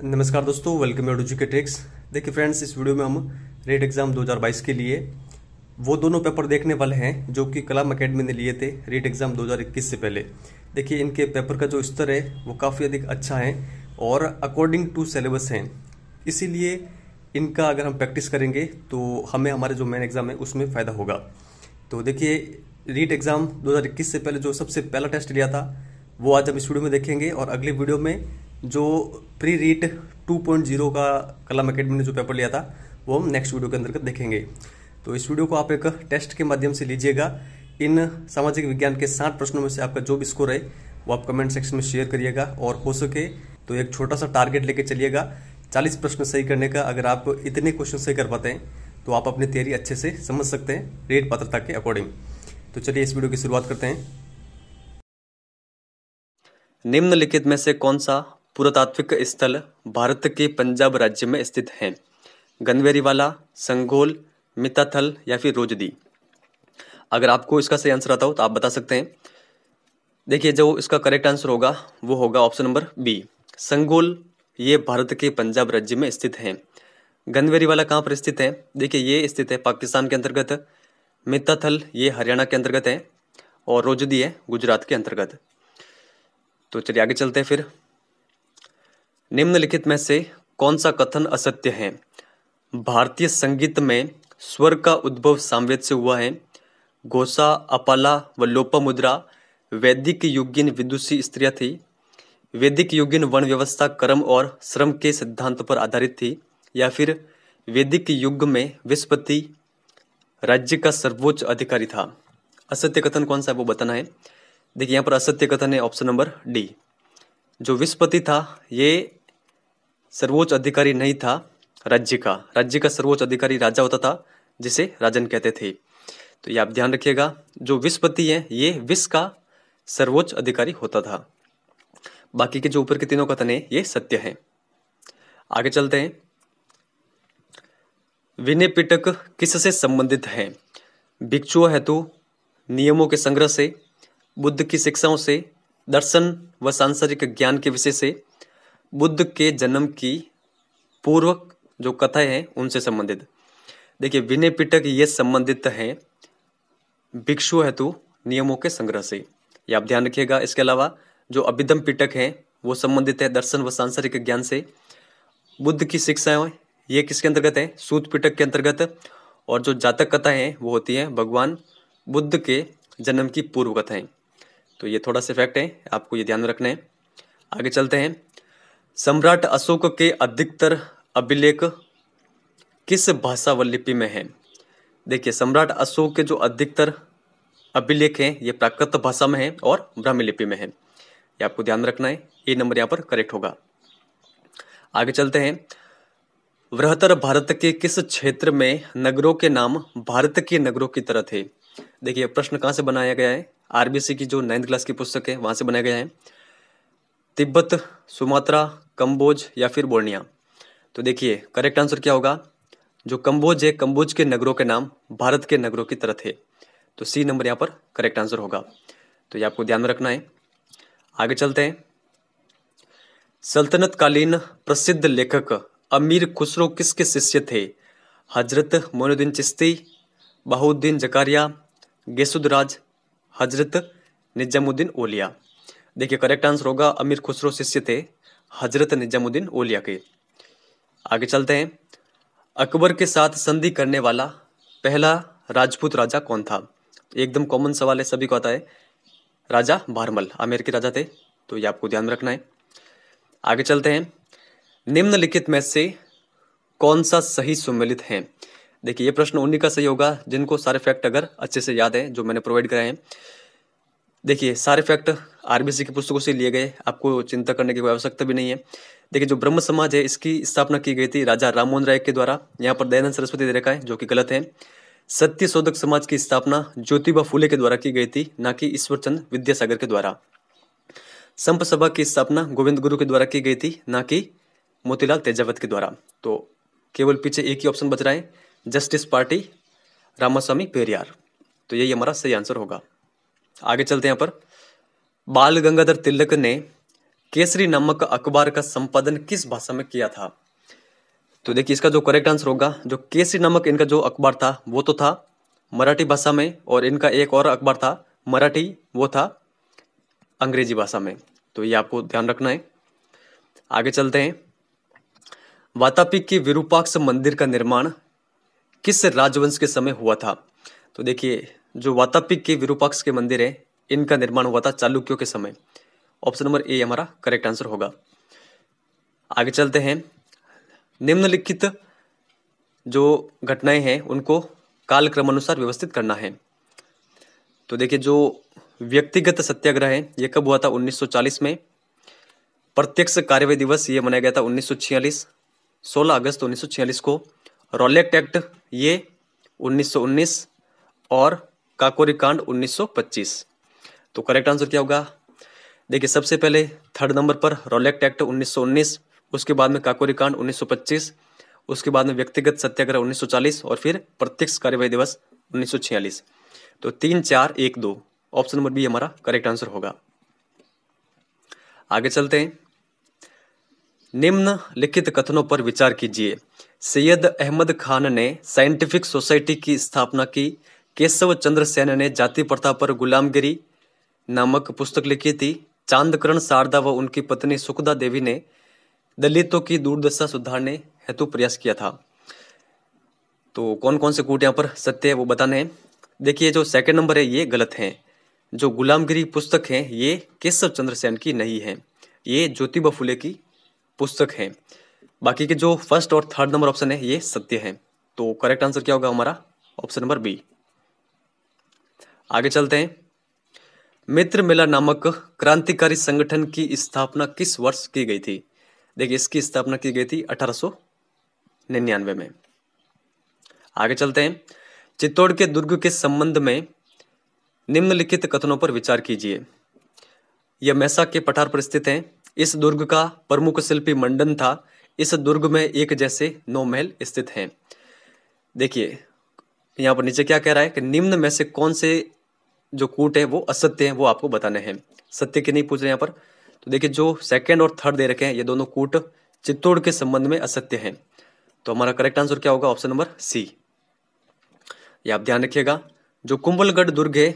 नमस्कार दोस्तों, welcome to जी के ट्रिक्स। देखिए फ्रेंड्स, इस वीडियो में हम रेट एग्ज़ाम 2022 के लिए वो दोनों पेपर देखने वाले हैं जो कि कलाम एकेडमी ने लिए थे रेट एग्ज़ाम 2021 से पहले। देखिए इनके पेपर का जो स्तर है वो काफ़ी अधिक अच्छा है और अकॉर्डिंग टू सिलेबस है। इसीलिए इनका अगर हम प्रैक्टिस करेंगे तो हमें हमारे जो मेन एग्ज़ाम है उसमें फ़ायदा होगा। तो देखिए रीट एग्ज़ाम 2021 से पहले जो सबसे पहला टेस्ट लिया था वो आज हम इस वीडियो में देखेंगे, और अगली वीडियो में जो प्री रीट 2.0 का कलाम एकेडमी ने जो पेपर लिया था वो हम नेक्स्ट वीडियो के अंतर्गत देखेंगे। तो इस वीडियो को आप एक टेस्ट के माध्यम से लीजिएगा। इन सामाजिक विज्ञान के 60 प्रश्नों में से आपका जो भी स्कोर है वो आप कमेंट सेक्शन में शेयर करिएगा, और हो सके तो एक छोटा सा टारगेट लेके चलिएगा 40 प्रश्न सही करने का। अगर आप इतने क्वेश्चन सही कर पाते हैं तो आप अपनी तैयारी अच्छे से समझ सकते हैं रेट पात्रता के अकॉर्डिंग। तो चलिए इस वीडियो की शुरुआत करते हैं। निम्नलिखित में से कौन सा पुरातात्विक स्थल भारत के पंजाब राज्य में स्थित है? गनवेरीवाला, संगोल, मिताथल या फिर रोजदी? अगर आपको इसका सही आंसर आता हो तो आप बता सकते हैं। देखिए जो इसका करेक्ट आंसर होगा वो होगा ऑप्शन नंबर बी, संगोल। ये भारत के पंजाब राज्य में स्थित है। गनवेरीवाला कहाँ पर स्थित है? देखिए ये स्थित है पाकिस्तान के अंतर्गत। मिताथल ये हरियाणा के अंतर्गत है, और रोजदी है गुजरात के अंतर्गत। तो चलिए आगे चलते हैं फिर। निम्नलिखित में से कौन सा कथन असत्य है? भारतीय संगीत में स्वर का उद्भव सामवेद से हुआ है। घोषा, अपाला व लोपामुद्रा वैदिक युगीन विदुषी स्त्रियां थी। वैदिक युगीन वर्ण व्यवस्था कर्म और श्रम के सिद्धांत पर आधारित थी। या फिर वैदिक युग में विस्पति राज्य का सर्वोच्च अधिकारी था। असत्य कथन कौन सा है वो बताना है। देखिए यहाँ पर असत्य कथन है ऑप्शन नंबर डी। जो विस्पति था ये सर्वोच्च अधिकारी नहीं था राज्य का। राज्य का सर्वोच्च अधिकारी राजा होता था जिसे राजन कहते थे। तो ये आप ध्यान रखिएगा, जो विस्पति है ये विश्व का सर्वोच्च अधिकारी होता था। बाकी के जो ऊपर के तीनों कथन है ये सत्य है। आगे चलते हैं। विनय पिटक किससे संबंधित है? भिक्षुओं हेतु, नियमों के संग्रह से, बुद्ध की शिक्षाओं से, दर्शन व सांसारिक ज्ञान के विषय से, बुद्ध के जन्म की पूर्व जो कथाएं हैं उनसे संबंधित। देखिए विनय पिटक ये संबंधित है भिक्षु हेतु नियमों के संग्रह से, ये आप ध्यान रखिएगा। इसके अलावा जो अभिधम पिटक है वो संबंधित है दर्शन व सांसारिक ज्ञान से। बुद्ध की शिक्षाएं ये किसके अंतर्गत है? सूत पिटक के अंतर्गत। और जो जातक कथाएं हैं वो होती हैं भगवान बुद्ध के जन्म की पूर्व कथाएं। तो ये थोड़ा सा फैक्ट है, आपको ये ध्यान में रखना है। आगे चलते हैं। सम्राट अशोक के अधिकतर अभिलेख किस भाषा व लिपि में है? देखिए सम्राट अशोक के जो अधिकतर अभिलेख हैं ये प्राकृत भाषा में है और ब्राह्मी लिपि में है। ये आपको ध्यान रखना है, ये नंबर यहाँ पर करेक्ट होगा। आगे चलते हैं। वृहत्तर भारत के किस क्षेत्र में नगरों के नाम भारत के नगरों की तरह थे? देखिए प्रश्न कहाँ से बनाया गया है? आरबीसी की जो 9th क्लास की पुस्तक है वहां से बनाया गया है। तिब्बत, सुमात्रा, कंबोज या फिर बोर्निया? तो देखिए करेक्ट आंसर क्या होगा? जो कंबोज है, कंबोज के नगरों के नाम भारत के नगरों की तरह थे। तो सी नंबर यहाँ पर करेक्ट आंसर होगा। तो ये आपको ध्यान में रखना है। आगे चलते हैं। सल्तनत कालीन प्रसिद्ध लेखक अमीर खुसरो किसके शिष्य थे? हजरत मोइनुद्दीन चिश्ती, बहाउद्दीन जकारिया, गेसुदराज, हजरत निजामुद्दीन औलिया? देखिए करेक्ट आंसर होगा अमीर खुसरो शिष्य थे हजरत निजामुद्दीन औलिया के। आगे चलते हैं। अकबर के साथ संधि करने वाला पहला राजपूत राजा कौन था? एकदम कॉमन सवाल है, सभी को आता है। राजा भारमल आमेर के राजा थे। तो ये आपको ध्यान में रखना है। आगे चलते हैं। निम्नलिखित में से कौन सा सही सुमेलित है? देखिए ये प्रश्न उन्हीं का सही होगा जिनको सारे फैक्ट अगर अच्छे से याद है जो मैंने प्रोवाइड कराए हैं। देखिए सारे फैक्ट आरबीसी की पुस्तकों से लिए गए, आपको चिंता करने की कोई आवश्यकता भी नहीं है। देखिए जो ब्रह्म समाज है इसकी स्थापना की गई थी राजा राममोहन राय के द्वारा। यहाँ पर दयानंद सरस्वती दे रखा है जो कि गलत है। सत्य शोधक समाज की स्थापना ज्योतिबा फुले के द्वारा की गई थी, ना कि ईश्वरचंद विद्यासागर के द्वारा। संप सभा की स्थापना गोविंद गुरु के द्वारा की गई थी, ना कि मोतीलाल तेजावत के द्वारा। तो केवल पीछे एक ही ऑप्शन बच रहा है, जस्टिस पार्टी रामास्वामी पेरियार। तो यही हमारा सही आंसर होगा। आगे चलते हैं। यहाँ पर बाल गंगाधर तिलक ने केसरी नामक अखबार का संपादन किस भाषा में किया था? तो देखिए इसका जो करेक्ट आंसर होगा, जो केसरी नामक इनका जो अखबार था वो तो था मराठी भाषा में, और इनका एक और अखबार था मराठी, वो था अंग्रेजी भाषा में। तो ये आपको ध्यान रखना है। आगे चलते हैं। वातापी के विरूपाक्ष मंदिर का निर्माण किस राजवंश के समय हुआ था? तो देखिए जो वातापी के विरूपाक्ष के मंदिर है इनका निर्माण हुआ था चालुक्यों के समय। ऑप्शन नंबर ए हमारा करेक्ट आंसर होगा। आगे चलते हैं। निम्नलिखित जो घटनाएं हैं उनको कालक्रमानुसार व्यवस्थित करना है। तो देखिए जो व्यक्तिगत सत्याग्रह है ये कब हुआ था? 1940 में। प्रत्यक्ष कार्यवाही दिवस ये मनाया गया था 1946, 16 अगस्त 1946 को। रॉलेट एक्ट ये 1919 और काकोरी कांड 1925। तो करेक्ट आंसर क्या होगा? देखिए सबसे पहले थर्ड नंबर पर रॉलेट एक्ट 1919, उसके बाद में काकोरी कांड 1925, उसके बाद में व्यक्तिगत सत्याग्रह 1940 और फिर प्रत्यक्ष कार्यवाही दिवस 1946। तो 3 4 1 2 ऑप्शन नंबर बी हमारा करेक्ट आंसर होगा। आगे चलते हैं। निम्नलिखित कथनों पर विचार कीजिए। सैयद अहमद खान ने साइंटिफिक सोसाइटी की स्थापना की। केशव चंद्र सेन ने जाति प्रथा पर गुलामगिरी नामक पुस्तक लिखी थी। चांदकरण शारदा व उनकी पत्नी सुखदा देवी ने दलितों की दुर्दशा सुधारने हेतु प्रयास किया था। तो कौन कौन से कूट यहाँ पर सत्य है वो बताने हैं। देखिए जो सेकंड नंबर है ये गलत है। जो गुलामगिरी पुस्तक है ये केशव चंद्र सेन की नहीं है, ये ज्योतिबा फुले की पुस्तक है। बाकी के जो फर्स्ट और थर्ड नंबर ऑप्शन है ये सत्य है। तो करेक्ट आंसर क्या होगा हमारा? Option number B. आगे चलते हैं। मित्र मेला नामक क्रांतिकारी संगठन की स्थापना किस वर्ष की गई थी? देखिए इसकी स्थापना की गई थी 1899 में। आगे चलते हैं। चित्तौड़ के दुर्ग के संबंध में निम्नलिखित कथनों पर विचार कीजिए। यह मैसा के पठार पर स्थित है। इस दुर्ग का प्रमुख शिल्पी मंडन था। इस दुर्ग में एक जैसे 9 महल स्थित हैं। देखिए यहाँ पर नीचे क्या कह रहा है कि निम्न में से कौन से जो कूट है वो असत्य है, वो आपको बताने हैं। सत्य के नहीं पूछ रहे यहाँ पर। तो देखिए जो सेकंड और थर्ड दे रखे हैं ये दोनों कूट चित्तौड़ के संबंध में असत्य हैं। तो हमारा करेक्ट आंसर क्या होगा? Option number C. ये आप ध्यान रखिएगा। जो कुंभलगढ़ दुर्ग है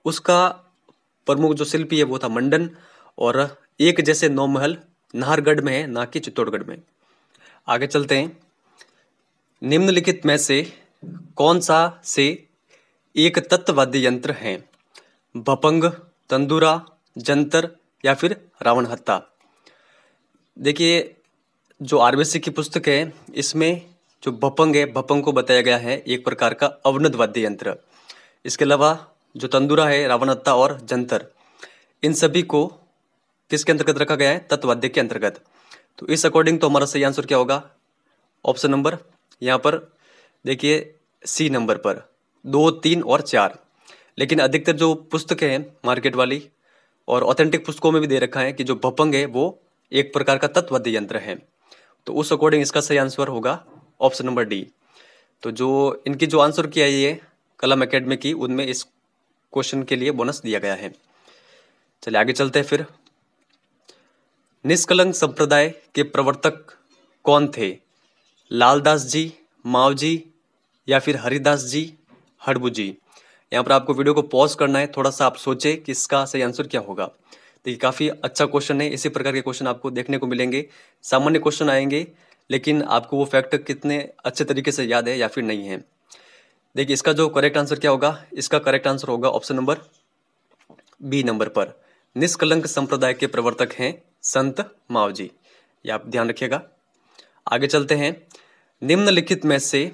उसका प्रमुख जो शिल्पी है वो था मंडन, और एक जैसे 9 महल नाहरगढ़ में है, ना कि चित्तौड़गढ़ में। आगे चलते हैं। निम्नलिखित में से कौन सा से एक तत्ववाद्य यंत्र है? भपंग, तंदूरा, जंतर या फिर रावण हत्ता? देखिए जो आरबीसी की पुस्तक है इसमें जो भपंग है, भपंग को बताया गया है एक प्रकार का अवनद वाद्य यंत्र। इसके अलावा जो तंदूरा है, रावण हत्ता और जंतर, इन सभी को किसके अंतर्गत रखा गया है? तत्ववाद्य के अंतर्गत। तो इस अकॉर्डिंग तो हमारा सही आंसर क्या होगा? ऑप्शन नंबर यहाँ पर देखिए सी नंबर पर 2, 3 और 4। लेकिन अधिकतर जो पुस्तकें हैं मार्केट वाली और ऑथेंटिक पुस्तकों में भी दे रखा है कि जो भपंग है वो एक प्रकार का तत्ववाद्य यंत्र है। तो उस अकॉर्डिंग इसका सही आंसर होगा ऑप्शन नंबर डी। तो जो इनकी जो आंसर की आई है कलम एकेडमी की, उनमें इस क्वेश्चन के लिए बोनस दिया गया है। चलिए आगे चलते हैं फिर। निष्कलंक संप्रदाय के प्रवर्तक कौन थे? लालदास जी, माव जी या फिर हरिदास जी, हड़बू जी? यहाँ पर आपको वीडियो को पॉज करना है, थोड़ा सा आप सोचें कि इसका सही आंसर क्या होगा। देखिए काफ़ी अच्छा क्वेश्चन है। इसी प्रकार के क्वेश्चन आपको देखने को मिलेंगे। सामान्य क्वेश्चन आएंगे लेकिन आपको वो फैक्ट कितने अच्छे तरीके से याद है या फिर नहीं है। देखिए इसका जो करेक्ट आंसर क्या होगा? इसका करेक्ट आंसर होगा ऑप्शन नंबर बी नंबर पर। निष्कलंक संप्रदाय के प्रवर्तक हैं संत माव जी। ये आप ध्यान रखिएगा। आगे चलते हैं। निम्नलिखित में से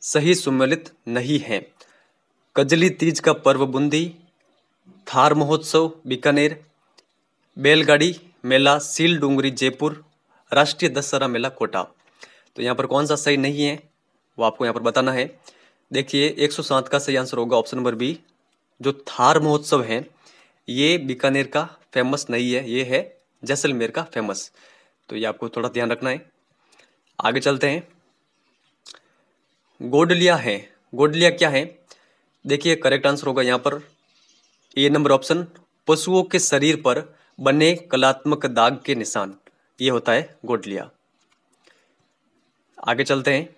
सही सुमेलित नहीं है। कजली तीज का पर्व बूंदी, थार महोत्सव बीकानेर, बैलगाड़ी मेला सील डूंगरी जयपुर, राष्ट्रीय दशहरा मेला कोटा? तो यहाँ पर कौन सा सही नहीं है वो आपको यहाँ पर बताना है। देखिए 107 का सही आंसर होगा ऑप्शन नंबर बी। जो थार महोत्सव है ये बीकानेर का फेमस नहीं है, ये है जैसलमेर का फेमस। तो ये आपको थोड़ा ध्यान रखना है। आगे चलते हैं। गोडलिया है, गोडलिया क्या है? देखिए करेक्ट आंसर होगा यहाँ पर ए नंबर ऑप्शन। पशुओं के शरीर पर बने कलात्मक दाग के निशान, ये होता है गोटलिया। आगे चलते हैं।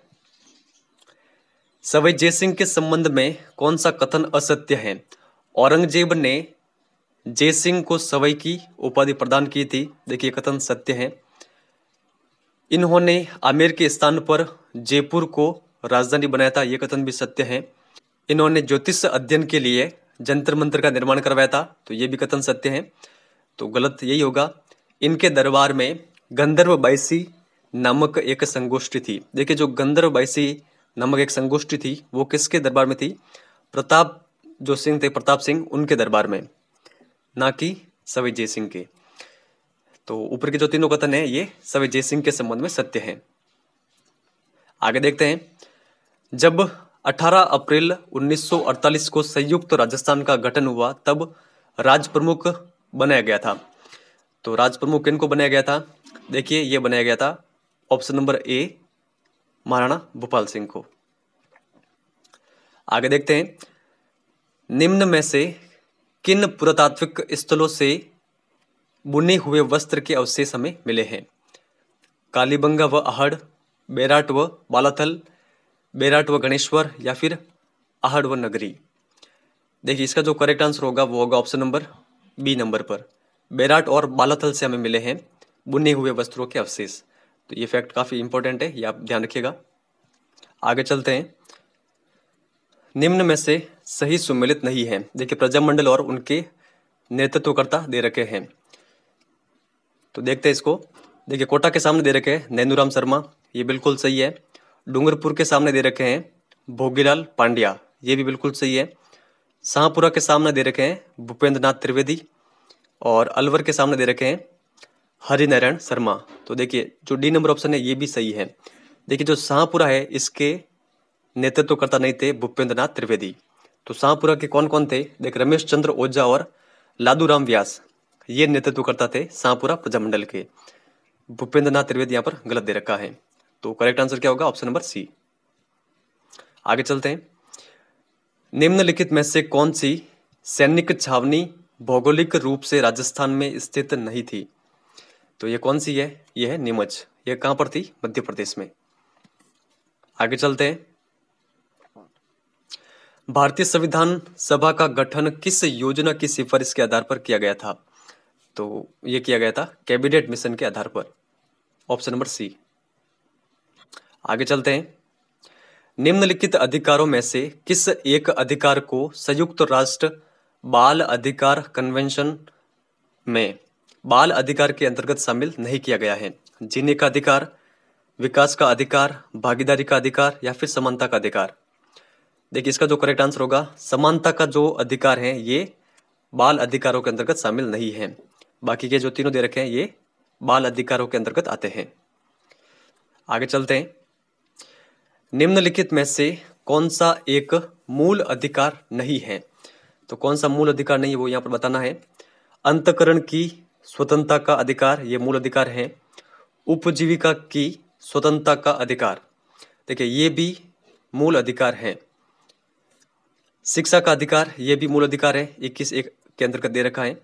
सवाई जयसिंह के संबंध में कौन सा कथन असत्य है? औरंगजेब ने जयसिंह को सवाई की उपाधि प्रदान की थी, देखिए कथन सत्य है। इन्होंने आमेर के स्थान पर जयपुर को राजधानी बनाया था, यह कथन भी सत्य है। इन्होंने ज्योतिष अध्ययन के लिए जंतर मंत्र का निर्माण करवाया था, तो यह भी कथन सत्य है, तो गलत यही होगा। इनके दरबार में गंधर्व बाईसी नामक एक संगोष्ठी थी। देखिए जो गंधर्व बाईसी नामक एक संगोष्ठी थी वो किसके दरबार में थी? प्रताप जो सिंह थे, प्रताप सिंह, उनके दरबार में, ना कि सवाई जयसिंह के। तो ऊपर के जो तीनों कथन है ये सवाई जयसिंह के संबंध में सत्य है। आगे देखते हैं। जब 18 अप्रैल 1948 को संयुक्त राजस्थान का गठन हुआ तब राज प्रमुख बनाया गया था। तो राज प्रमुख किनको बनाया गया था? देखिए ये बनाया गया था option number A, Maharana Bhupal Singh को। आगे देखते हैं। निम्न में से किन पुरातात्विक स्थलों से बुने हुए वस्त्र के अवशेष हमें मिले हैं? कालीबंगा व आहड़, बेराट व बालाथल, बेराट व गणेश्वर, या फिर आहड़ व नगरी। देखिए इसका जो करेक्ट आंसर होगा वो होगा ऑप्शन नंबर बी नंबर पर। बेराट और बालाथल से हमें मिले हैं बुने हुए वस्त्रों के अवशेष। तो ये फैक्ट काफी इंपॉर्टेंट है, ये आप ध्यान रखिएगा। आगे चलते हैं। निम्न में से सही सुमेलित नहीं है। देखिए प्रजामंडल और उनके नेतृत्वकर्ता दे रखे हैं, तो देखते हैं इसको। देखिए कोटा के सामने दे रखे हैं नैनूराम शर्मा, ये बिल्कुल सही है। डूंगरपुर के सामने दे रखे हैं भोगीलाल पांड्या, ये भी बिल्कुल सही है। शाहपुरा के सामने दे रखे हैं भूपेंद्र नाथ त्रिवेदी, और अलवर के सामने दे रखे हैं हरिनारायण शर्मा। तो देखिए जो डी नंबर ऑप्शन है ये भी सही है। देखिए जो शाहपुरा है इसके नेतृत्वकर्ता नहीं थे भूपेंद्र नाथ त्रिवेदी। तो शाहपुरा के कौन कौन थे? देख रमेश चंद्र ओझा और लादूराम व्यास, ये नेतृत्वकर्ता थे शाहपुरा प्रजामंडल के। भूपेंद्र नाथ त्रिवेदी यहाँ पर गलत दे रखा है, तो करेक्ट आंसर क्या होगा? Option number C. आगे चलते हैं। निम्नलिखित में से कौन सी सैनिक छावनी भौगोलिक रूप से राजस्थान में स्थित नहीं थी? तो ये कौन सी है? ये है नीमच। ये कहां पर थी? मध्य प्रदेश में। आगे चलते हैं। भारतीय संविधान सभा का गठन किस योजना की सिफारिश के आधार पर किया गया था? तो ये किया गया था कैबिनेट मिशन के आधार पर, ऑप्शन नंबर सी। आगे चलते हैं। निम्नलिखित अधिकारों में से किस एक अधिकार को संयुक्त राष्ट्र बाल अधिकार कन्वेंशन में बाल अधिकार के अंतर्गत शामिल नहीं किया गया है? जीने का अधिकार, विकास का अधिकार, भागीदारी का अधिकार, या फिर समानता का अधिकार। देखिए इसका जो करेक्ट आंसर होगा, समानता का जो अधिकार है ये बाल अधिकारों के अंतर्गत शामिल नहीं है। बाकी के जो तीनों दे रखे हैं ये बाल अधिकारों के अंतर्गत आते हैं। आगे चलते हैं। निम्नलिखित में से कौन सा एक मूल अधिकार नहीं है? तो कौन सा मूल अधिकार नहीं है वो यहाँ पर बताना है। अंतःकरण की स्वतंत्रता का अधिकार, ये मूल अधिकार है। उपजीविका की स्वतंत्रता का अधिकार, देखिए ये भी मूल अधिकार है। शिक्षा का अधिकार, ये भी मूल अधिकार है, 21(1) के अंतर्गत दे रखा है।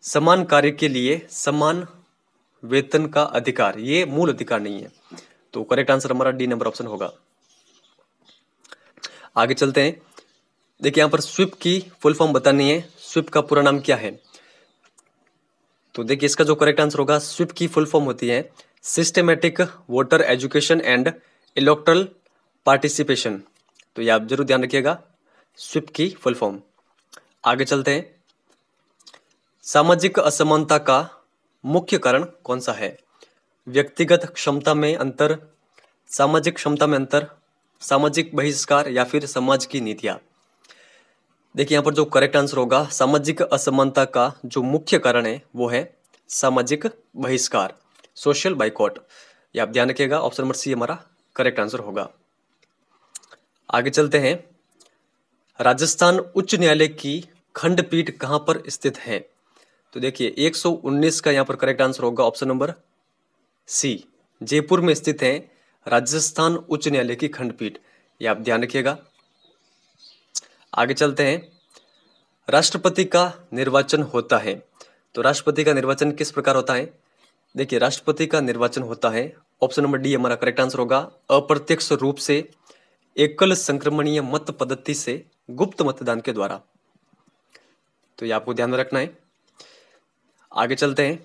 समान कार्य के लिए समान वेतन का अधिकार, ये मूल अधिकार नहीं है। तो करेक्ट आंसर हमारा डी नंबर ऑप्शन होगा। आगे चलते हैं। देखिए यहां पर स्वीप की फुल फॉर्म बतानी है। स्वीप का पूरा नाम क्या है? तो देखिए इसका जो करेक्ट आंसर होगा, स्वीप की फुल फॉर्म होती है systematic voter education and electoral participation. तो ये आप जरूर ध्यान रखिएगा, स्वीप की फुल फॉर्म। आगे चलते हैं। सामाजिक असमानता का मुख्य कारण कौन सा है? व्यक्तिगत क्षमता में अंतर, सामाजिक क्षमता में अंतर, सामाजिक बहिष्कार, या फिर समाज की नीतियां। देखिए यहाँ पर जो करेक्ट आंसर होगा, सामाजिक असमानता का जो मुख्य कारण है वो है सामाजिक बहिष्कार, सोशल बाइकॉट। ये आप ध्यान रखिएगा, ऑप्शन नंबर सी हमारा करेक्ट आंसर होगा। आगे चलते हैं। राजस्थान उच्च न्यायालय की खंडपीठ कहां पर स्थित है? तो देखिए 119 का यहाँ पर करेक्ट आंसर होगा ऑप्शन नंबर सी, जयपुर में स्थित है राजस्थान उच्च न्यायालय की खंडपीठ। ये आप ध्यान रखिएगा। आगे चलते हैं। राष्ट्रपति का निर्वाचन होता है, तो राष्ट्रपति का निर्वाचन किस प्रकार होता है? देखिए, राष्ट्रपति का निर्वाचन होता है, ऑप्शन नंबर डी हमारा करेक्ट आंसर होगा, अप्रत्यक्ष रूप से एकल संक्रमणीय मत पद्धति से गुप्त मतदान के द्वारा। तो ये आपको ध्यान में रखना है। आगे चलते हैं।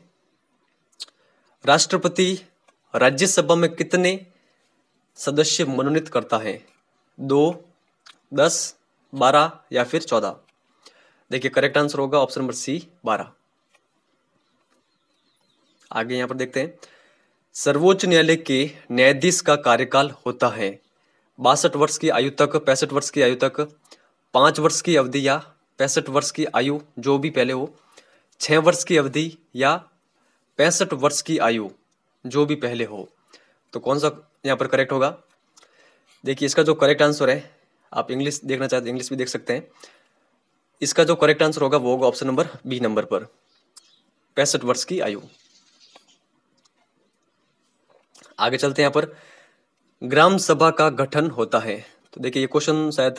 राष्ट्रपति राज्यसभा में कितने सदस्य मनोनीत करता है? 2, 10, 12 या फिर 14? देखिए, करेक्ट आंसर होगा ऑप्शन नंबर सी, 12। आगे यहां पर देखते हैं। सर्वोच्च न्यायालय के न्यायाधीश का कार्यकाल होता है 62 वर्ष की आयु तक, 65 वर्ष की आयु तक, 5 वर्ष की अवधि या 65 वर्ष की आयु जो भी पहले हो, 6 वर्ष की अवधि या 65 वर्ष की आयु जो भी पहले हो। तो कौन सा यहाँ पर करेक्ट होगा? देखिए, इसका जो करेक्ट आंसर है, आप इंग्लिश देखना चाहते हैं इंग्लिश भी देख सकते हैं। इसका जो करेक्ट आंसर होगा वो होगा ऑप्शन नंबर बी नंबर पर, 65 वर्ष की आयु। आगे चलते हैं। यहाँ पर ग्राम सभा का गठन होता है। तो देखिए, ये क्वेश्चन शायद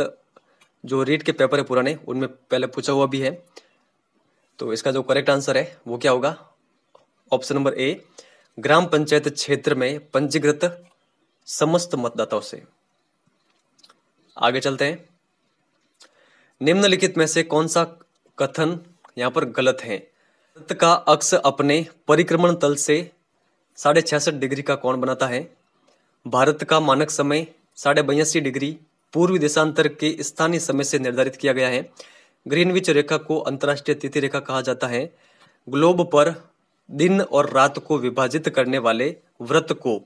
जो रीट के पेपर है पुराने उनमें पहले पूछा हुआ भी है। तो इसका जो करेक्ट आंसर है वो क्या होगा? ऑप्शन नंबर ए, ग्राम पंचायत क्षेत्र में पंजीकृत समस्त मतदाताओं से। आगे चलते हैं। निम्नलिखित में से कौन सा कथन यहाँ पर गलत है? भारत का अक्ष अपने परिक्रमण तल से 66.5 डिग्री का कोण बनाता है। भारत का मानक समय 82.5 डिग्री पूर्वी देशांतर के स्थानीय समय से निर्धारित किया गया है। ग्रीनविच रेखा को अंतर्राष्ट्रीय तिथि रेखा कहा जाता है। ग्लोब पर दिन और रात को विभाजित करने वाले व्रत को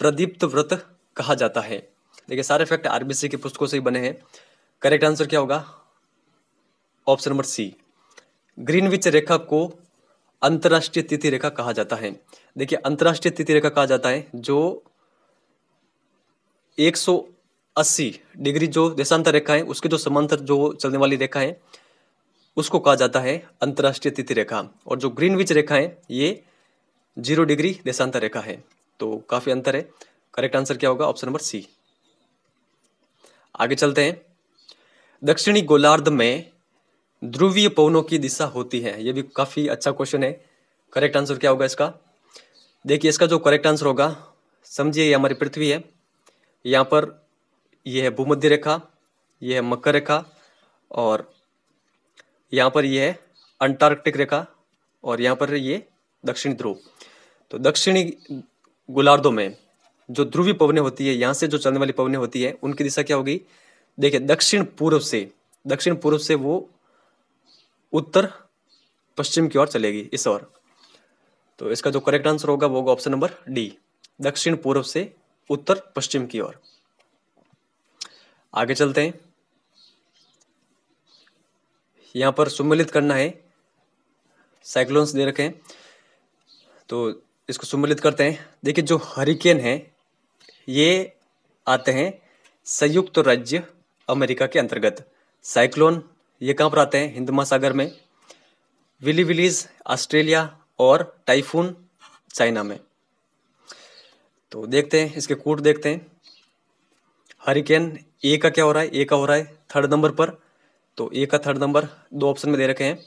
प्रदीप्त व्रत कहा जाता है। देखिए, सारे फैक्ट आरबीसी की पुस्तकों से ही बने हैं। करेक्ट आंसर क्या होगा? ऑप्शन नंबर सी, ग्रीनविच रेखा को अंतर्राष्ट्रीय तिथि रेखा कहा जाता है। देखिए, अंतर्राष्ट्रीय तिथि रेखा कहा जाता है जो 180 डिग्री जो देशांतर रेखा है उसके जो समांतर जो चलने वाली रेखा है उसको कहा जाता है अंतर्राष्ट्रीय तिथि रेखा। और जो ग्रीनविच रेखा है ये 0 डिग्री देशांतर रेखा है। तो काफी अंतर है। करेक्ट आंसर क्या होगा? Option number C. आगे चलते हैं। दक्षिणी गोलार्ध में ध्रुवीय पवनों की दिशा होती है। ये भी काफी अच्छा क्वेश्चन है। करेक्ट आंसर क्या होगा इसका? देखिए, इसका जो करेक्ट आंसर होगा, समझिए ये हमारी पृथ्वी है, यहाँ पर ये है भूमध्य रेखा, ये है मकर रेखा, और यहाँ पर ये है अंटार्कटिक रेखा, और यहाँ पर ये दक्षिणी ध्रुव। तो दक्षिणी गोलार्धों में जो ध्रुवीय पवनें होती है, यहाँ से जो चलने वाली पवनें होती है उनकी दिशा क्या होगी? देखिए, दक्षिण पूर्व से वो उत्तर पश्चिम की ओर चलेगी, इस ओर। तो इसका जो करेक्ट आंसर होगा वो होगा ऑप्शन नंबर डी, दक्षिण पूर्व से उत्तर पश्चिम की ओर। आगे चलते हैं। यहां पर सुमेलित करना है, साइक्लोन्स दे रखे हैं तो इसको सुमेलित करते हैं। देखिए, जो हरिकेन है ये आते हैं संयुक्त राज्य अमेरिका के अंतर्गत। साइक्लोन ये कहां पर आते हैं? हिंद महासागर में। विलीविलीज ऑस्ट्रेलिया और टाइफून चाइना में। तो देखते हैं इसके कूट देखते हैं। हरिकेन ए का क्या हो रहा है? ए का हो रहा है 3rd नंबर पर। तो ए का 3rd नंबर 2 ऑप्शन में दे रखे हैं।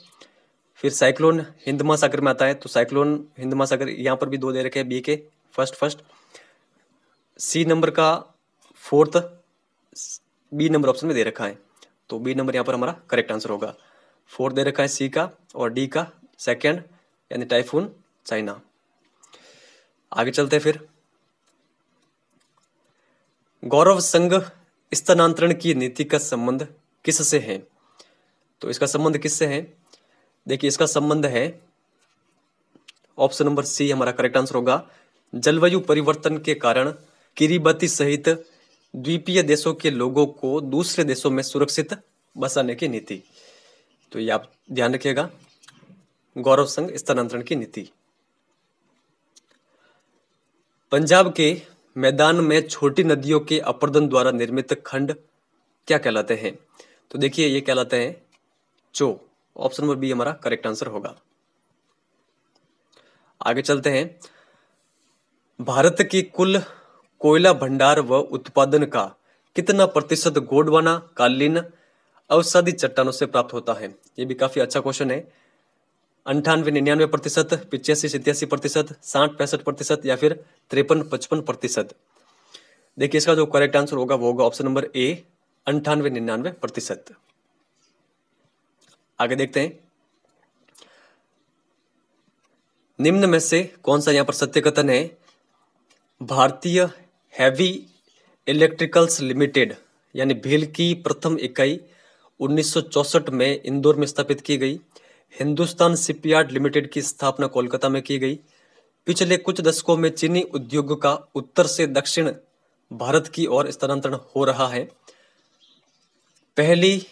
फिर साइक्लोन हिंद महासागर में आता है, तो साइक्लोन हिंद महासागर यहाँ पर भी 2 दे रखे हैं, बी के फर्स्ट। सी नंबर का 4th बी नंबर ऑप्शन में दे रखा है, तो बी नंबर यहाँ पर हमारा करेक्ट आंसर होगा। 4th दे रखा है सी का, और डी का 2nd यानी टाइफून चाइना। आगे चलते हैं फिर। गौरव संघ स्थानांतरण की नीति का संबंध किससे है? तो इसका संबंध किससे है? देखिए, इसका संबंध है ऑप्शन नंबर सी हमारा करेक्ट आंसर होगा। जलवायु परिवर्तन के कारण किरिबाती सहित द्वीपीय देशों के लोगों को दूसरे देशों में सुरक्षित बसाने की नीति। तो ये आप ध्यान रखिएगा, गौरव संघ स्थानांतरण की नीति। पंजाब के मैदान में छोटी नदियों के अपर्दन द्वारा निर्मित खंड क्या कहलाते हैं? तो देखिए, ये कहलाते हैं चो। ऑप्शन नंबर बी हमारा करेक्ट आंसर होगा। आगे चलते हैं। भारत की कुल कोयला भंडार व उत्पादन का कितना प्रतिशत गोंडवाना कालीन अवसादी चट्टानों से प्राप्त होता है? ये भी काफी अच्छा क्वेश्चन है। 98, 99%, 85, 87%, 60, 65% या फिर 53, 55%। देखिए इसका जो करेक्ट आंसर होगा वो होगा ऑप्शन नंबर ए, 98, 99%। आगे देखते हैं, निम्न में से कौन सा यहां पर सत्य कथन है? भारतीय हैवी इलेक्ट्रिकल्स लिमिटेड यानी भेल की प्रथम इकाई 1964 में इंदौर में स्थापित की गई। हिंदुस्तान शिपयार्ड लिमिटेड की स्थापना कोलकाता में की गई। पिछले कुछ दशकों में चीनी उद्योग का उत्तर से दक्षिण भारत की ओर स्थानांतरण हो रहा है। पहली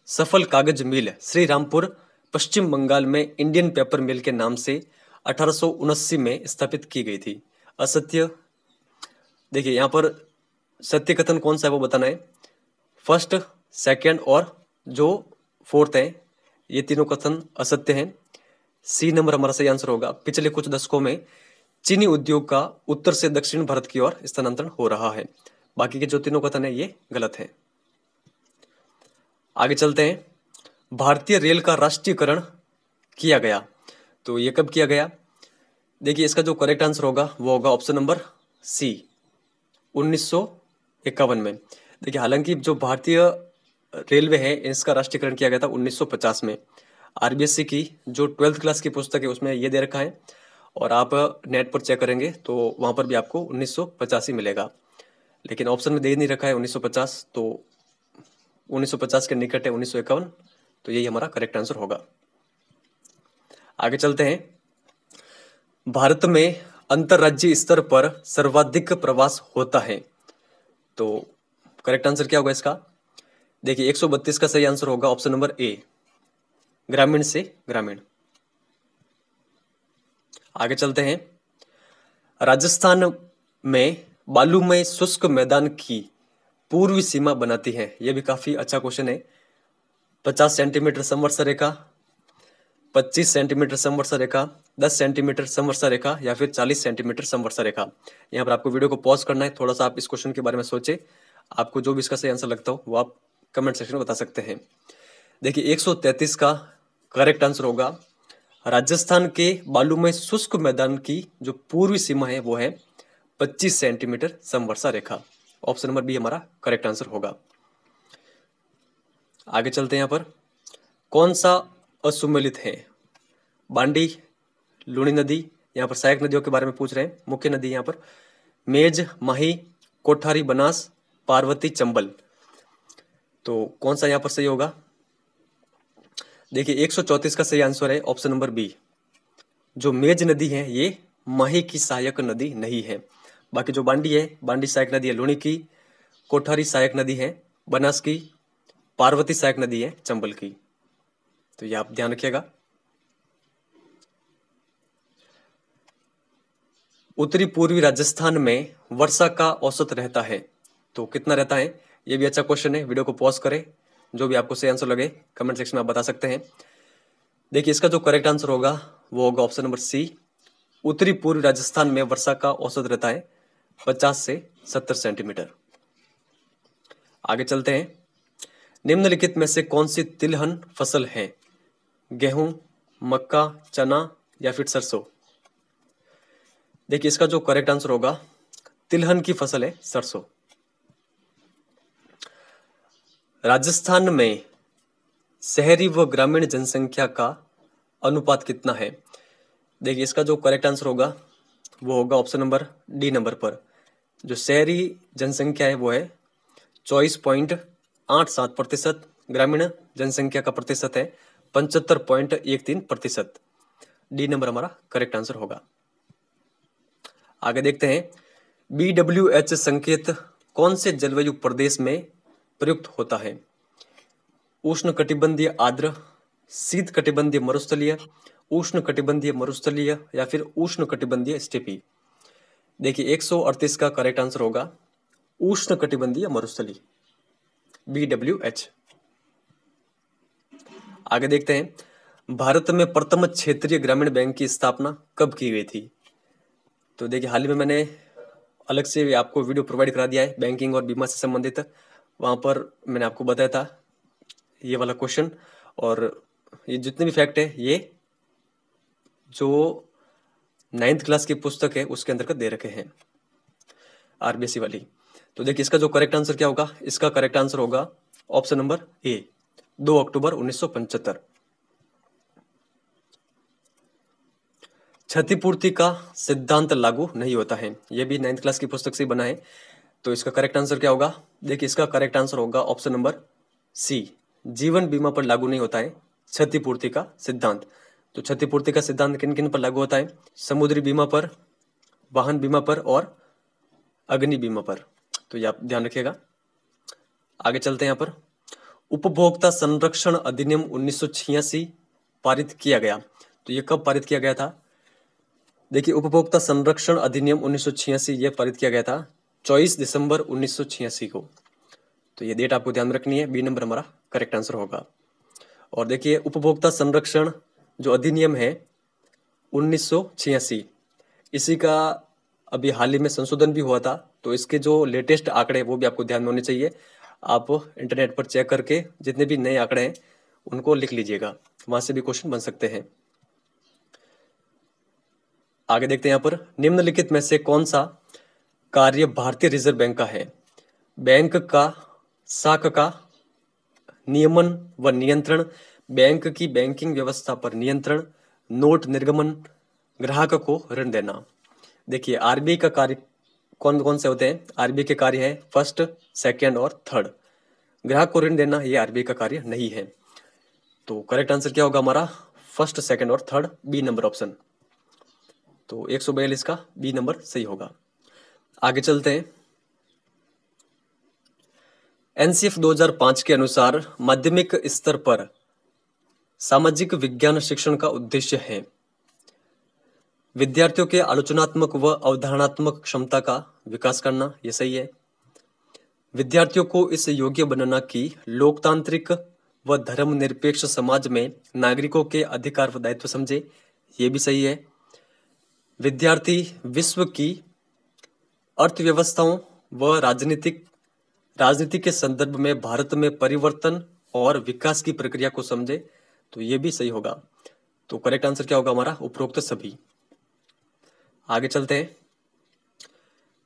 सफल कागज मिल श्री रामपुर पश्चिम बंगाल में इंडियन पेपर मिल के नाम से 1879 में स्थापित की गई थी। असत्य, देखिए यहां पर सत्य कथन कौन सा है वो बताना है। फर्स्ट, सेकंड और जो फोर्थ है ये तीनों कथन असत्य हैं। सी नंबर हमारा सही आंसर होगा। पिछले कुछ दशकों में चीनी उद्योग का उत्तर से दक्षिण भारत की ओर स्थानांतरण हो रहा है। बाकी के जो तीनों कथन है ये गलत है। आगे चलते हैं, भारतीय रेल का राष्ट्रीयकरण किया गया, तो ये कब किया गया? देखिए इसका जो करेक्ट आंसर होगा वो होगा ऑप्शन नंबर सी, 1951 में। देखिए हालांकि जो भारतीय रेलवे है इसका राष्ट्रीयकरण किया गया था 1950 में। आरबीएससी की जो 12th क्लास की पुस्तक है उसमें ये दे रखा है और आप नेट पर चेक करेंगे तो वहां पर भी आपको 1950 ही मिलेगा, लेकिन ऑप्शन में दे नहीं रखा है 1950, तो 1950 के निकट है 1951, तो यही हमारा करेक्ट आंसर होगा। आगे चलते हैं, भारत में अंतरराज्यीय स्तर पर सर्वाधिक प्रवास होता है, तो करेक्ट आंसर क्या होगा इसका? देखिए 132 का सही आंसर होगा ऑप्शन नंबर ए, ग्रामीण से ग्रामीण। आगे चलते हैं, राजस्थान में बालूमय शुष्क मैदान की पूर्वी सीमा बनाती है। यह भी काफी अच्छा क्वेश्चन है। 50 सेंटीमीटर समवर्षा रेखा, 25 सेंटीमीटर समवर्षा रेखा, 10 सेंटीमीटर समवर्षा रेखा या फिर 40 सेंटीमीटर समवर्षा रेखा। यहाँ पर आपको वीडियो को पॉज करना है, थोड़ा सा आप इस क्वेश्चन के बारे में सोचे, आपको जो भी इसका सही आंसर लगता हो वो आप कमेंट सेक्शन में बता सकते हैं। देखिए 133 का करेक्ट आंसर होगा, राजस्थान के बालूमय शुष्क मैदान की जो पूर्वी सीमा है वो है 25 सेंटीमीटर समवर्षा रेखा। ऑप्शन नंबर बी हमारा करेक्ट आंसर होगा। आगे चलते हैं, यहाँ पर कौन सा असुमेलित है? बांडी, लूणी नदी, यहाँ पर सहायक नदियों के बारे में पूछ रहे हैं। मुख्य नदी यहाँ पर मेज, माही, कोठारी, बनास, पार्वती, चंबल, तो कौन सा यहाँ पर सही होगा? देखिए 134 का सही आंसर है ऑप्शन नंबर बी, जो मेज नदी है ये माही की सहायक नदी नहीं है। बाकी जो बांडी है, बांडी सहायक नदी है लूणी की, कोठारी सहायक नदी है बनास की, पार्वती सहायक नदी है चंबल की, तो ये आप ध्यान रखिएगा। उत्तरी पूर्वी राजस्थान में वर्षा का औसत रहता है, तो कितना रहता है? ये भी अच्छा क्वेश्चन है। वीडियो को पॉज करें, जो भी आपको सही आंसर लगे कमेंट सेक्शन में आप बता सकते हैं। देखिए इसका जो करेक्ट आंसर होगा वो होगा ऑप्शन नंबर सी, उत्तरी पूर्वी राजस्थान में वर्षा का औसत रहता है 50 से 70 सेंटीमीटर। आगे चलते हैं, निम्नलिखित में से कौन सी तिलहन फसल है? गेहूं, मक्का, चना या फिर सरसों? देखिए इसका जो करेक्ट आंसर होगा, तिलहन की फसल है सरसों। राजस्थान में शहरी व ग्रामीण जनसंख्या का अनुपात कितना है? देखिए इसका जो करेक्ट आंसर होगा वो होगा ऑप्शन नंबर डी नंबर पर। जो शहरी जनसंख्या है वो है 24.87%, ग्रामीण जनसंख्या का प्रतिशत है 75.13%। डी नंबर हमारा करेक्ट आंसर होगा। आगे देखते हैं, BWH संकेत कौन से जलवायु प्रदेश में प्रयुक्त होता है? उष्ण कटिबंधीय आर्द्र, शीत कटिबंधीय मरुस्थलीय, उष्ण कटिबंधीय मरुस्थलीय या फिर उष्ण कटिबंधीय स्टेपी? देखिए 138 का करेक्ट आंसर होगा उष्ण कटिबंधीय मरुस्थली, BWH। आगे देखते हैं, भारत में प्रथम क्षेत्रीय ग्रामीण बैंक की स्थापना कब की गई थी? तो देखिए हाल ही में मैंने अलग से आपको वीडियो प्रोवाइड करा दिया है बैंकिंग और बीमा से संबंधित। वहां पर मैंने आपको बताया था ये वाला क्वेश्चन, और ये जितने भी फैक्ट है ये जो 9th क्लास की पुस्तक है उसके अंतर्गत दे रखे हैं, आरबीएसई वाली। तो देखिए इसका जो करेक्ट आंसर क्या होगा, इसका करेक्ट आंसर होगा ऑप्शन नंबर ए, 2 अक्टूबर 1975। क्षतिपूर्ति का सिद्धांत लागू नहीं होता है, यह भी 9th क्लास की पुस्तक से बना है। तो इसका करेक्ट आंसर क्या होगा, देखिए इसका करेक्ट आंसर होगा ऑप्शन नंबर सी, जीवन बीमा पर लागू नहीं होता है क्षतिपूर्ति का सिद्धांत। तो क्षतिपूर्ति का सिद्धांत किन किन पर लागू होता है, समुद्री बीमा पर, वाहन बीमा पर और अग्नि बीमा पर। तो ये आप ध्यान रखिएगा। आगे चलते हैं यहाँ पर, उपभोक्ता संरक्षण अधिनियम 1986 पारित किया गया। तो ये कब पारित किया गया था, देखिए उपभोक्ता संरक्षण अधिनियम 1986 ये पारित किया गया था 24 दिसंबर 1986 को। तो ये डेट आपको ध्यान में रखनी है, बी नंबर हमारा करेक्ट आंसर होगा। और देखिए उपभोक्ता संरक्षण जो अधिनियम है 1986, इसी का अभी हाल ही में संशोधन भी हुआ था। तो इसके जो लेटेस्ट आंकड़े वो भी आपको ध्यान में होने चाहिए। आप इंटरनेट पर चेक करके जितने भी नए आंकड़े हैं उनको लिख लीजिएगा, वहां से भी क्वेश्चन बन सकते हैं। आगे देखते हैं यहाँ पर, निम्नलिखित में से कौन सा कार्य भारतीय रिजर्व बैंक का है, बैंक का शाखा का नियमन व नियंत्रण, बैंक की बैंकिंग व्यवस्था पर नियंत्रण, नोट निर्गमन, ग्राहक को ऋण देना। देखिए आरबीआई का कार्य कौन कौन से होते हैं, आरबीआई के कार्य है फर्स्ट, सेकंड और थर्ड। ग्राहक को ऋण देना ये आरबीआई का कार्य नहीं है। तो करेक्ट आंसर क्या होगा हमारा, फर्स्ट, सेकंड और थर्ड, बी नंबर ऑप्शन। तो 142 का बी नंबर सही होगा। आगे चलते हैं, एनसीएफ 2005 के अनुसार माध्यमिक स्तर पर सामाजिक विज्ञान शिक्षण का उद्देश्य है विद्यार्थियों के आलोचनात्मक व अवधारणात्मक क्षमता का विकास करना, यह सही है। विद्यार्थियों को इस योग्य बनाना कि लोकतांत्रिक व धर्मनिरपेक्ष समाज में नागरिकों के अधिकार व दायित्व समझे, ये भी सही है। विद्यार्थी विश्व की अर्थव्यवस्थाओं व राजनीति के संदर्भ में भारत में परिवर्तन और विकास की प्रक्रिया को समझे, तो ये भी सही होगा। तो करेक्ट आंसर क्या होगा हमारा, उपरोक्त सभी। आगे चलते हैं,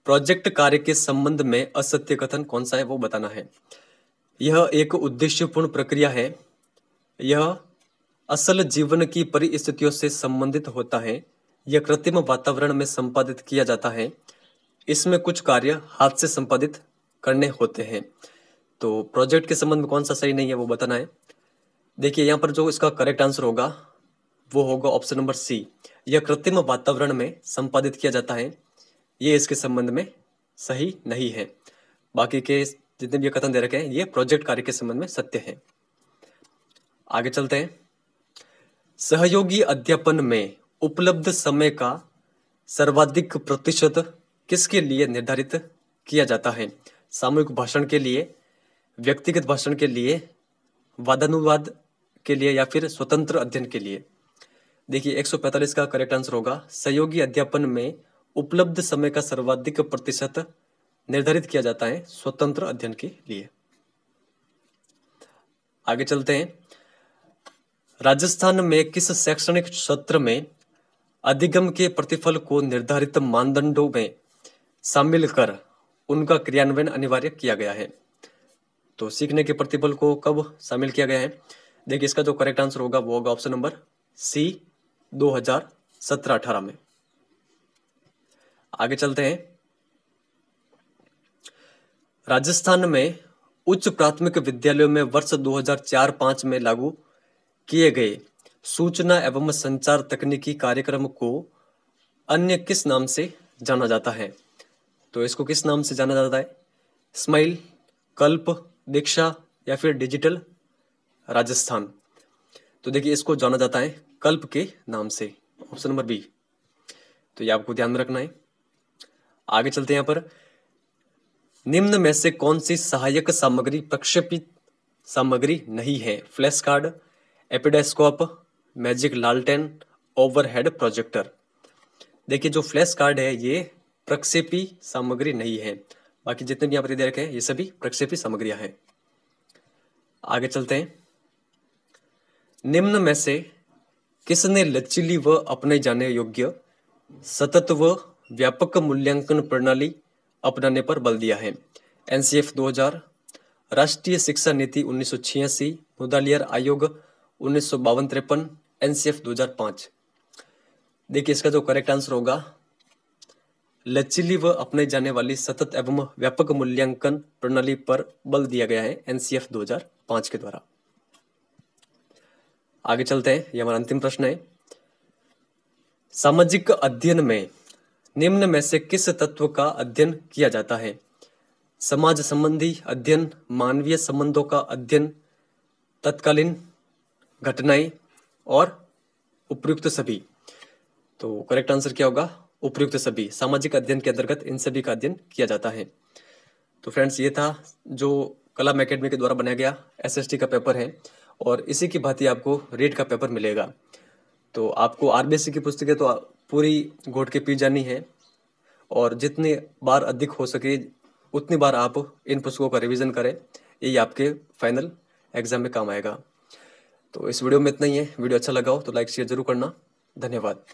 प्रोजेक्ट कार्य के संबंध में असत्य कथन कौन सा है वो बताना है। यह एक उद्देश्यपूर्ण प्रक्रिया है, यह असल जीवन की परिस्थितियों से संबंधित होता है, यह कृत्रिम वातावरण में संपादित किया जाता है, इसमें कुछ कार्य हाथ से संपादित करने होते हैं। तो प्रोजेक्ट के संबंध में कौन सा सही नहीं है वो बताना है। देखिए यहाँ पर जो इसका करेक्ट आंसर होगा वो होगा ऑप्शन नंबर सी, यह कृत्रिम वातावरण में संपादित किया जाता है, ये इसके संबंध में सही नहीं है। बाकी के जितने भी कथन दे रखे हैं ये प्रोजेक्ट कार्य के संबंध में सत्य है। आगे चलते हैं, सहयोगी अध्यापन में उपलब्ध समय का सर्वाधिक प्रतिशत किसके लिए निर्धारित किया जाता है, सामूहिक भाषण के लिए, व्यक्तिगत भाषण के लिए, वादानुवाद के लिए या फिर स्वतंत्र अध्ययन के लिए। देखिए 145 का करेक्ट आंसर होगा, सहयोगी अध्यापन में उपलब्ध समय का सर्वाधिक प्रतिशत निर्धारित किया जाता है स्वतंत्र अध्ययन के लिए। आगे चलते हैं, राजस्थान में किस शैक्षणिक सत्र में अधिगम के प्रतिफल को निर्धारित मानदंडों में शामिल कर उनका क्रियान्वयन अनिवार्य किया गया है। तो सीखने के प्रतिफल को कब शामिल किया गया है, देखिए इसका जो करेक्ट आंसर होगा वो होगा ऑप्शन नंबर सी, 2017-18 में। आगे चलते हैं, राजस्थान में उच्च प्राथमिक विद्यालयों में वर्ष 2004-5 में लागू किए गए सूचना एवं संचार तकनीकी कार्यक्रम को अन्य किस नाम से जाना जाता है। तो इसको किस नाम से जाना जाता है, स्माइल, कल्प, दीक्षा या फिर डिजिटल राजस्थान। तो देखिए इसको जाना जाता है कल्प के नाम से, ऑप्शन नंबर बी। तो ये आपको ध्यान में रखना है। आगे चलते हैं, यहाँ पर निम्न में से कौन सी सहायक सामग्री प्रक्षेपित सामग्री नहीं है, फ्लैश कार्ड, एपिडेस्कोप, मैजिक लालटेन, ओवरहेड प्रोजेक्टर। देखिए जो फ्लैश कार्ड है ये प्रक्षेपी सामग्री नहीं है, बाकी जितने भी यहाँ पर दे रखे हैं ये सभी प्रक्षेपी सामग्रियां हैं। आगे चलते हैं, निम्न में से किसने लचीली व अपने जाने योग्य सतत व व्यापक मूल्यांकन प्रणाली अपनाने पर बल दिया है? एनसीएफ 2000, राष्ट्रीय शिक्षा नीति 1986, मुदालियार आयोग 1952-53, एनसीएफ 2005। देखिए इसका जो करेक्ट आंसर होगा, लचीली व अपने जाने वाली सतत एवं व्यापक मूल्यांकन प्रणाली पर बल दिया गया है एनसीएफ 2005 के द्वारा। आगे चलते हैं, ये हमारा अंतिम प्रश्न है। सामाजिक अध्ययन में निम्न में से किस तत्व का अध्ययन किया जाता है? समाज संबंधी अध्ययन, मानवीय संबंधों का अध्ययन, तत्कालीन घटनाएं और उपयुक्त सभी। तो करेक्ट आंसर क्या होगा? उपयुक्त सभी। सामाजिक अध्ययन के अंतर्गत इन सभी का अध्ययन किया जाता है। तो फ्रेंड्स, ये था जो कलम एकेडमी के द्वारा बनाया गया एसएसटी का पेपर है, और इसी की भांति आपको रीट का पेपर मिलेगा। तो आपको आरबीएससी की पुस्तकें तो पूरी घोट के पी जानी है, और जितनी बार अधिक हो सके उतनी बार आप इन पुस्तकों का रिवीजन करें, यही आपके फाइनल एग्जाम में काम आएगा। तो इस वीडियो में इतना ही है। वीडियो अच्छा लगा हो तो लाइक शेयर जरूर करना। धन्यवाद।